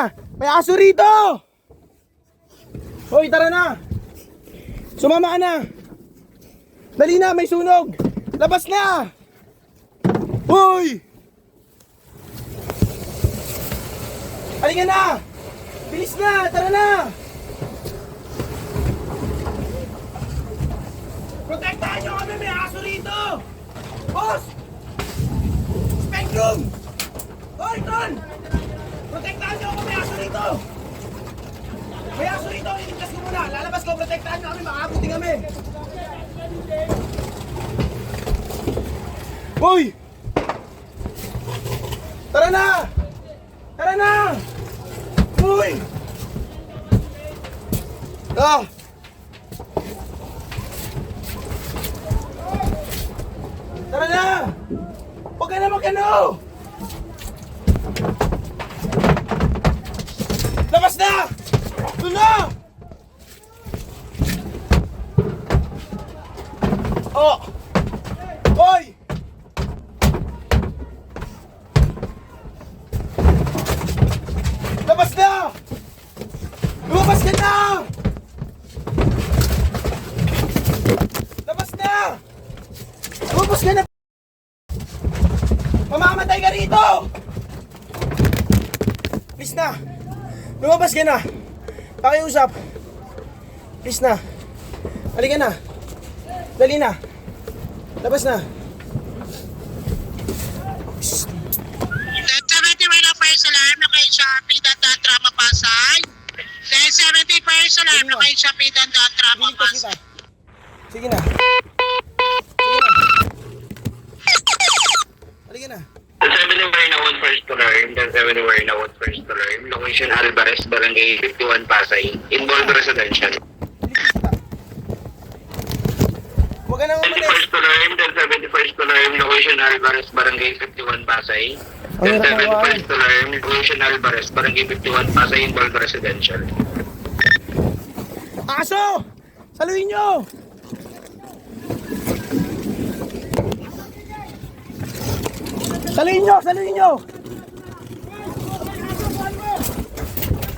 na! May aso rito! Hoy, tara na! Sumama ka na! Dali na, may sunog! Labas na! Hoy! Halika na! Bilis na! Tara na! Protektahan nyo kami! May aso rito! Boss! Spectrum! Hoy, Ton! Protektahan nyo kami! May aso rito! May aso rito! Iligtas ko muna! Lalabas ko! Protektahan nyo kami! Makakabuti kami! Hoy! Tara na! Tara na! Hoy! Ah! Tara na! Huwag ka na magano! Labas na! Doon na! Oh! Hoy! Labas na! Lumabas ka na! Labas na! Lumabas ka na! Mamamatay ka rito! Please na! Lumabas ka na! Pakiusap! Please na! Halika na! Dali na! Labas na! Shhh. 71 na first alarm, naka Shopee, Drama Pasay. 70 first alarm, naka Shopee, Drama Biligtas kita. Pasay. Sige na. Sige na. Halika na. 71 na 1 first alarm, 71 na 1 first alarm, location Alvarez, Barangay 51 Pasay, involved residential. Huwag ka nang umalis. 71st alarm, 71st alarm, location Alvarez, Barangay 51 Pasay. 71st alarm, location Alvarez, Barangay 51 Pasay, involved residential. Aso! Saluhin nyo! Saluhin nyo! Saluhin nyo!